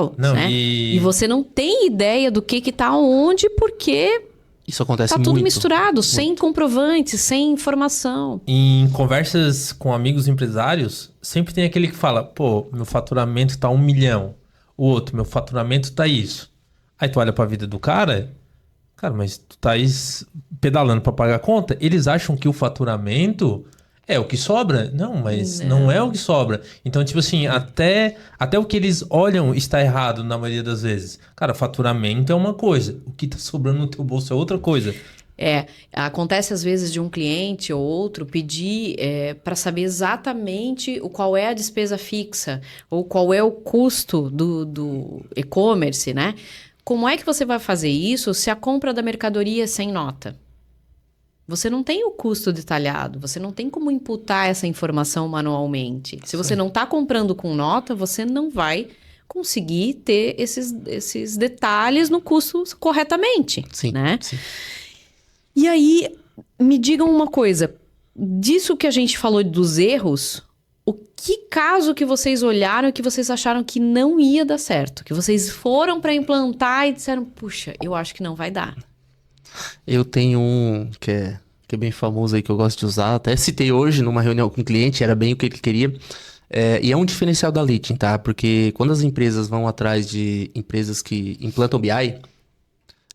real, Não, né? E você não tem ideia do que tá onde, porque Isso acontece tá muito. tudo misturado, sem comprovante, sem informação. em conversas com amigos empresários, sempre tem aquele que fala, pô, meu faturamento tá 1 milhão. O outro, meu faturamento tá isso. Aí tu olha pra vida do cara, mas tu tá aí pedalando pra pagar a conta. Eles acham que o faturamento é o que sobra. Não, mas não é o que sobra. Então, tipo assim, até o que eles olham está errado na maioria das vezes. Cara, faturamento é uma coisa. O que tá sobrando no teu bolso é outra coisa. Acontece às vezes de um cliente ou outro pedir para saber exatamente qual é a despesa fixa ou qual é o custo do e-commerce, né? Como é que você vai fazer isso se a compra da mercadoria é sem nota? Você não tem o custo detalhado, você não tem como imputar essa informação manualmente. Se você não está comprando com nota, você não vai conseguir ter esses detalhes no custo corretamente, Sim, né? sim. E aí, me digam uma coisa. Disso que a gente falou dos erros, o que caso que vocês olharam e que vocês acharam que não ia dar certo? Que vocês foram para implantar e disseram, puxa, eu acho que não vai dar. Eu tenho um que é bem famoso aí, que eu gosto de usar. Até citei hoje numa reunião com um cliente, era bem o que ele queria. E é um diferencial da Leading, tá? Porque quando as empresas vão atrás de empresas que implantam BI,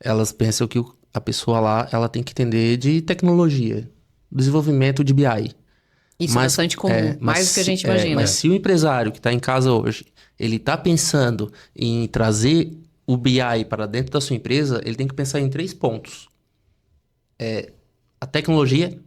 elas pensam que a pessoa lá, ela tem que entender de tecnologia, desenvolvimento de BI. Isso é bastante comum, mais do que a gente imagina. Mas se o empresário que está em casa hoje, ele está pensando em trazer o BI para dentro da sua empresa, ele tem que pensar em 3 pontos. A tecnologia,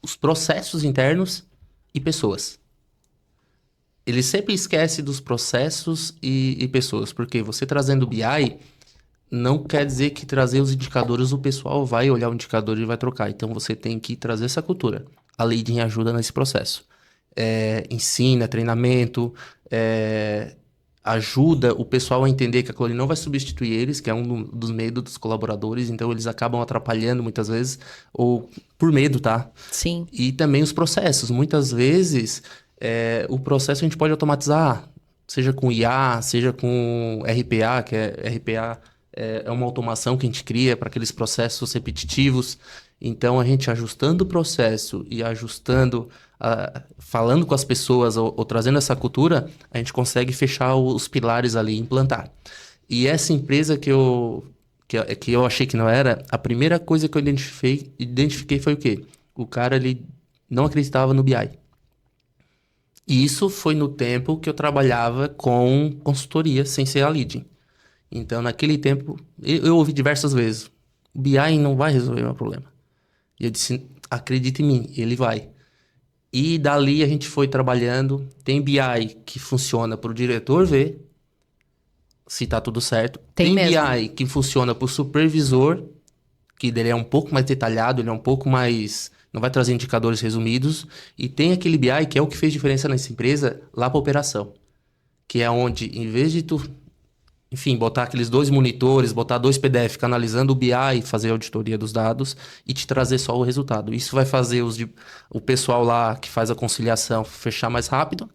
os processos internos e pessoas. Ele sempre esquece dos processos e pessoas, porque você trazendo BI não quer dizer que trazer os indicadores o pessoal vai olhar o indicador e vai trocar. Então você tem que trazer essa cultura. A Leading ajuda nesse processo. Ensina, treinamento, ajuda o pessoal a entender que aquilo ali não vai substituir eles, que é um dos medos dos colaboradores, então eles acabam atrapalhando muitas vezes, ou por medo, tá? Sim. E também os processos. Muitas vezes, o processo a gente pode automatizar, seja com IA, seja com RPA, que RPA é uma automação que a gente cria para aqueles processos repetitivos. Então, a gente ajustando o processo e ajustando, falando com as pessoas ou trazendo essa cultura, a gente consegue fechar os pilares ali e implantar. E essa empresa que eu achei que não era, a primeira coisa que eu identifiquei foi o quê? O cara, ele não acreditava no BI. E isso foi no tempo que eu trabalhava com consultoria sem ser a Leading. Então, naquele tempo, eu ouvi diversas vezes, o BI não vai resolver meu problema. E eu disse, acredita em mim, ele vai. E dali a gente foi trabalhando, tem BI que funciona para o diretor ver se tá tudo certo. Tem mesmo. BI que funciona para o supervisor, que ele é um pouco mais detalhado, ele é um pouco mais... não vai trazer indicadores resumidos. E tem aquele BI que é o que fez diferença nessa empresa lá para operação. Que é onde, em vez de tu... enfim, botar aqueles 2 monitores, botar 2 PDF canalizando o BI, fazer a auditoria dos dados e te trazer só o resultado. Isso vai fazer o pessoal lá que faz a conciliação fechar mais rápido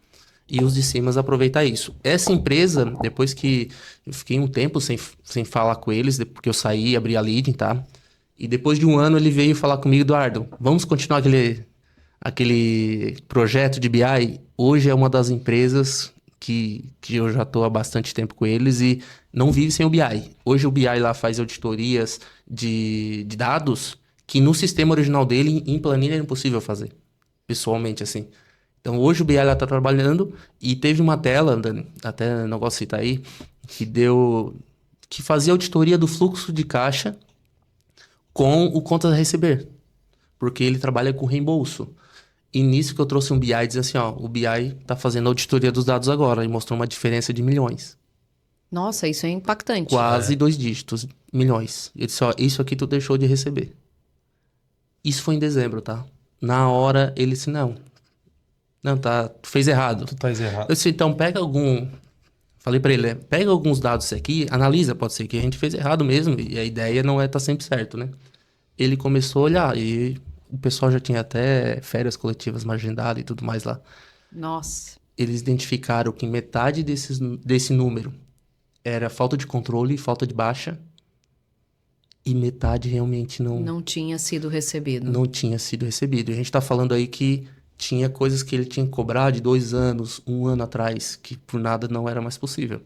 e os de cima aproveitar isso. Essa empresa, depois que eu fiquei um tempo sem falar com eles, porque eu saí, abri a Leading, tá? E depois de 1 ano ele veio falar comigo, Eduardo, vamos continuar aquele projeto de BI? Hoje é uma das empresas que eu já estou há bastante tempo com eles e não vive sem o BI. Hoje o BI lá faz auditorias de dados que no sistema original dele, em planilha, é impossível fazer, pessoalmente, assim. Então hoje o BI lá está trabalhando e teve uma tela, Dani, até não gosto de citar aí, que fazia auditoria do fluxo de caixa com o contas a receber, porque ele trabalha com reembolso. E nisso que eu trouxe um BI e dizer assim, ó, o BI tá fazendo a auditoria dos dados agora e mostrou uma diferença de milhões. Nossa, isso é impactante. Quase 2 dígitos, milhões. Eu disse, ó, isso aqui tu deixou de receber. Isso foi em dezembro, tá? Na hora ele disse, não, tá, tu fez errado. Tu tá errado. Eu disse, então falei pra ele, pega alguns dados aqui, analisa, pode ser que a gente fez errado mesmo e a ideia não é tá sempre certo, né? Ele começou a olhar e o pessoal já tinha até férias coletivas margendadas e tudo mais lá. Nossa. Eles identificaram que metade desse número era falta de controle, falta de baixa, e metade realmente Não tinha sido recebido. não tinha sido recebido. E a gente está falando aí que tinha coisas que ele tinha que cobrar de 2 anos, 1 ano atrás, que por nada não era mais possível.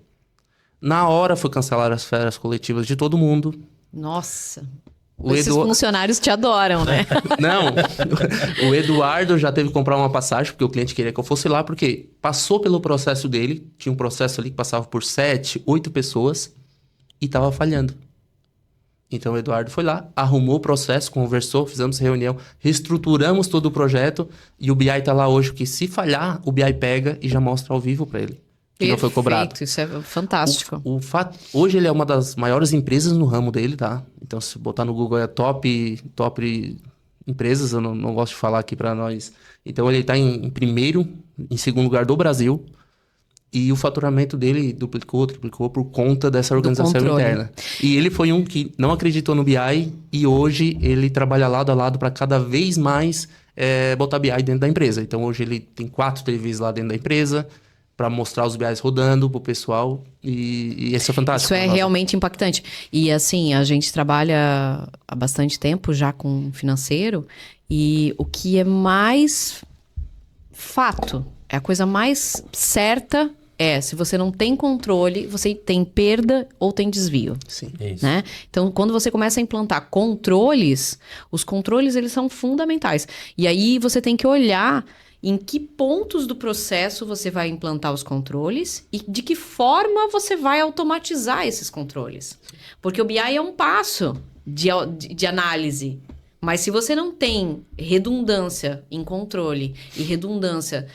Na hora foi cancelar as férias coletivas de todo mundo. Nossa. O Esses Edu... funcionários te adoram, né? Não, o Eduardo já teve que comprar uma passagem, porque o cliente queria que eu fosse lá, porque passou pelo processo dele, tinha um processo ali que passava por 7, 8 pessoas, e estava falhando. Então o Eduardo foi lá, arrumou o processo, conversou, fizemos reunião, reestruturamos todo o projeto, e o BI tá lá hoje, que se falhar, o BI pega e já mostra ao vivo para ele. Que não foi cobrado. Isso é fantástico. Hoje ele é uma das maiores empresas no ramo dele, tá? Então, se botar no Google, é top empresas, eu não gosto de falar aqui para nós. Então, ele tá em primeiro, em segundo lugar do Brasil. E o faturamento dele triplicou por conta dessa organização interna. E ele foi um que não acreditou no BI e hoje ele trabalha lado a lado para cada vez mais botar BI dentro da empresa. Então, hoje ele tem 4 TVs lá dentro da empresa, para mostrar os BIs rodando pro pessoal, e isso é fantástico. Isso é realmente impactante. E assim, a gente trabalha há bastante tempo já com financeiro, e o que é mais fato, é a coisa mais certa se você não tem controle, você tem perda ou tem desvio. Sim. Isso. Né? Então, quando você começa a implantar controles, os controles eles são fundamentais. E aí você tem que olhar em que pontos do processo você vai implantar os controles e de que forma você vai automatizar esses controles. Porque o BI é um passo de análise. Mas se você não tem redundância em controle e redundância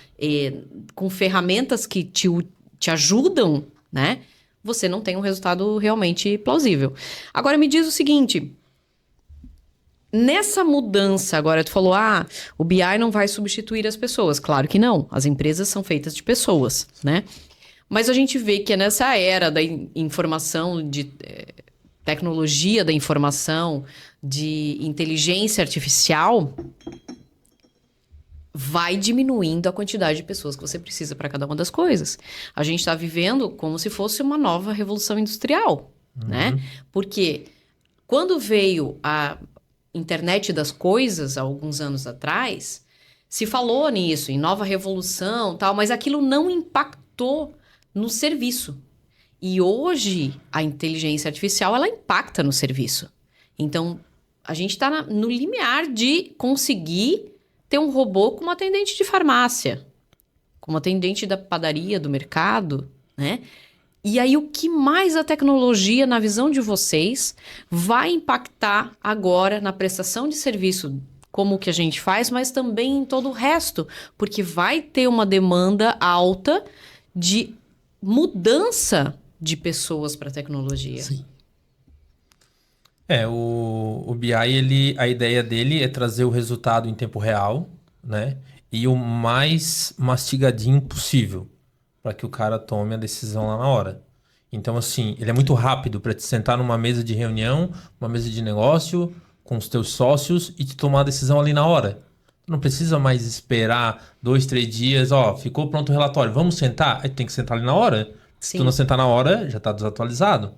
com ferramentas que te ajudam, né? Você não tem um resultado realmente plausível. Agora me diz o seguinte... Nessa mudança, agora tu falou, o BI não vai substituir as pessoas. Claro que não, as empresas são feitas de pessoas, né? Mas a gente vê que nessa era da informação, de tecnologia da informação, de inteligência artificial, vai diminuindo a quantidade de pessoas que você precisa para cada uma das coisas. A gente está vivendo como se fosse uma nova revolução industrial, né? Porque quando veio a internet das coisas, há alguns anos atrás, se falou nisso, em nova revolução, tal, mas aquilo não impactou no serviço. E hoje, a inteligência artificial, ela impacta no serviço. Então, a gente está no limiar de conseguir ter um robô como atendente de farmácia, como atendente da padaria, do mercado, né? E aí, o que mais a tecnologia, na visão de vocês, vai impactar agora na prestação de serviço, como o que a gente faz, mas também em todo o resto? Porque vai ter uma demanda alta de mudança de pessoas para a tecnologia. Sim. O BI, a ideia dele é trazer o resultado em tempo real, né? E o mais mastigadinho possível, para que o cara tome a decisão lá na hora. Então, assim, ele é muito rápido para te sentar numa mesa de reunião, uma mesa de negócio, com os teus sócios e te tomar a decisão ali na hora. Tu não precisa mais esperar 2, 3 dias, ficou pronto o relatório, vamos sentar? Aí tu tem que sentar ali na hora. Sim. Se tu não sentar na hora, já está desatualizado.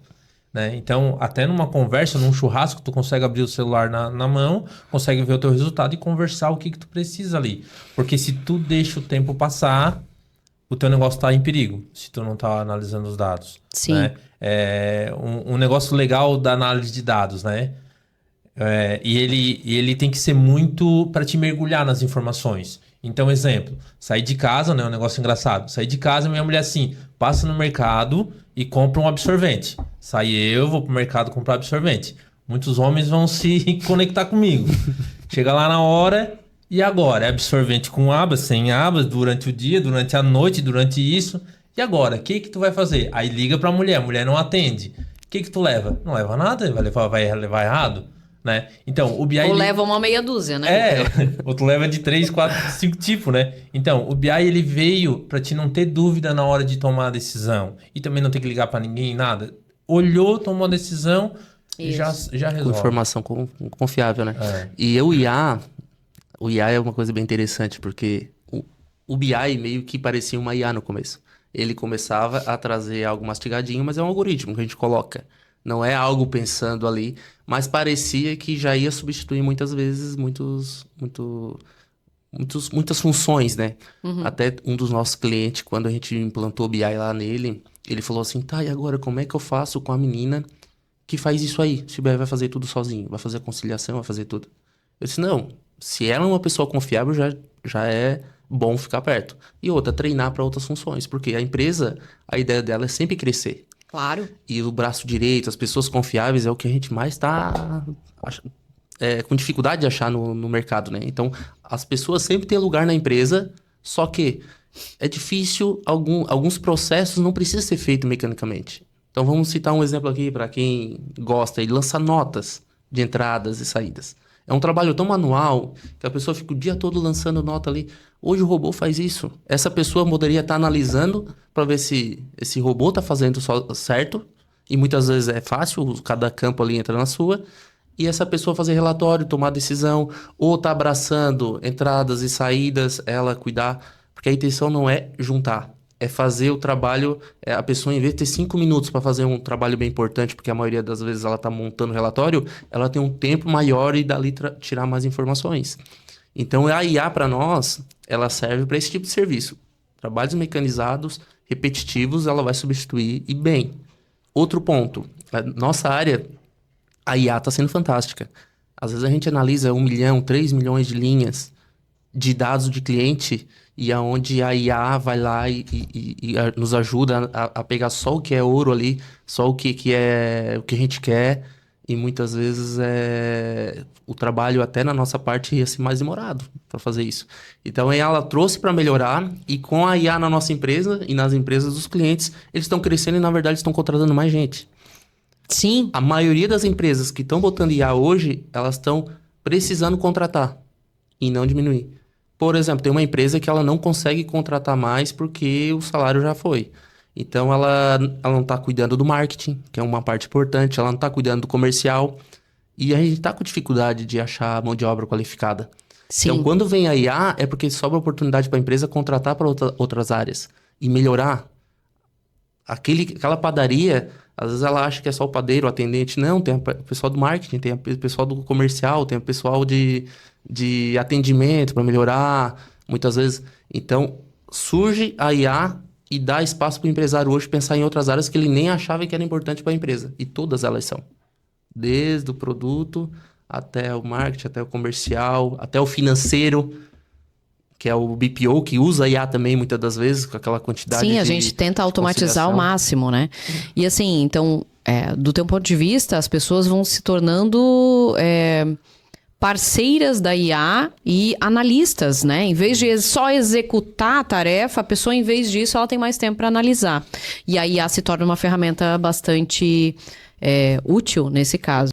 Né? Então, até numa conversa, num churrasco, tu consegue abrir o celular na mão, consegue ver o teu resultado e conversar o que tu precisa ali. Porque se tu deixa o tempo passar, o teu negócio está em perigo, se tu não está analisando os dados. Sim. Né? Um negócio legal da análise de dados, né? E ele tem que ser muito para te mergulhar nas informações. Então, exemplo, sair de casa, né? Um negócio engraçado. Sair de casa, minha mulher assim, passa no mercado e compra um absorvente. Vou pro mercado comprar absorvente. Muitos homens vão se conectar comigo. Chega lá na hora... E agora? É absorvente com abas, sem abas, durante o dia, durante a noite, durante isso. E agora? O que tu vai fazer? Aí liga pra mulher, a mulher não atende. O que tu leva? Não leva nada, vai levar errado, né? Então, o BI... Ou leva uma meia dúzia, né? Ou tu leva de 3, 4, 5 tipos, né? Então, o BI, ele veio pra te não ter dúvida na hora de tomar a decisão. E também não ter que ligar pra ninguém, nada. Olhou, tomou a decisão, e já resolve. Com informação confiável, né? E o IA é uma coisa bem interessante, porque o BI meio que parecia uma IA no começo. ele começava a trazer algo mastigadinho, mas é um algoritmo que a gente coloca. Não é algo pensando ali, mas parecia que já ia substituir muitas vezes muitas funções, né? Até um dos nossos clientes, quando a gente implantou o BI lá nele, ele falou assim, tá, e agora como é que eu faço com a menina que faz isso aí? Se o BI vai fazer tudo sozinho, vai fazer a conciliação, vai fazer tudo. Eu disse, não, se ela é uma pessoa confiável, já é bom ficar perto. E outra, treinar para outras funções, porque a empresa, a ideia dela é sempre crescer. Claro. E o braço direito, as pessoas confiáveis é o que a gente mais está com dificuldade de achar no mercado, né? Então, as pessoas sempre têm lugar na empresa, só que é difícil, alguns processos não precisam ser feitos mecanicamente. Então, vamos citar um exemplo aqui para quem gosta, ele lança notas de entradas e saídas. É um trabalho tão manual que a pessoa fica o dia todo lançando nota ali. Hoje o robô faz isso. Essa pessoa poderia estar analisando para ver se esse robô está fazendo certo. E muitas vezes é fácil, cada campo ali entra na sua. E essa pessoa fazer relatório, tomar decisão, ou tá abraçando entradas e saídas, ela cuidar. Porque a intenção não é juntar, é fazer o trabalho. A pessoa, em vez de ter 5 minutos para fazer um trabalho bem importante, porque a maioria das vezes ela está montando relatório, ela tem um tempo maior e dali tirar mais informações. Então, a IA para nós, ela serve para esse tipo de serviço. Trabalhos mecanizados, repetitivos, ela vai substituir e bem. Outro ponto, a nossa área, a IA está sendo fantástica. Às vezes a gente analisa 1 milhão, 3 milhões de linhas de dados de cliente e aonde a IA vai lá e nos ajuda a pegar só o que é ouro ali, só o que é o que a gente quer, e muitas vezes o trabalho até na nossa parte ia ser mais demorado para fazer isso. Então a IA ela trouxe para melhorar, e com a IA na nossa empresa e nas empresas dos clientes, eles estão crescendo e na verdade estão contratando mais gente. Sim. A maioria das empresas que estão botando IA hoje, elas estão precisando contratar e não diminuir. Por exemplo, tem uma empresa que ela não consegue contratar mais porque o salário já foi. Então, ela não está cuidando do marketing, que é uma parte importante, ela não está cuidando do comercial. E a gente está com dificuldade de achar mão de obra qualificada. Sim. Então, quando vem a IA, é porque sobra oportunidade para a empresa contratar para outras áreas e melhorar. Aquela padaria, às vezes ela acha que é só o padeiro, o atendente. Não, tem o pessoal do marketing, tem o pessoal do comercial, tem o pessoal de atendimento para melhorar, muitas vezes. Então, surge a IA e dá espaço para o empresário hoje pensar em outras áreas que ele nem achava que era importante para a empresa. E todas elas são. Desde o produto, até o marketing, até o comercial, até o financeiro, que é o BPO, que usa IA também, muitas das vezes, com aquela quantidade de Sim, a gente tenta automatizar ao máximo, né? E assim, então, do teu ponto de vista, as pessoas vão se tornando parceiras da IA e analistas, né? Em vez de só executar a tarefa, a pessoa, em vez disso, ela tem mais tempo para analisar. E a IA se torna uma ferramenta bastante útil nesse caso.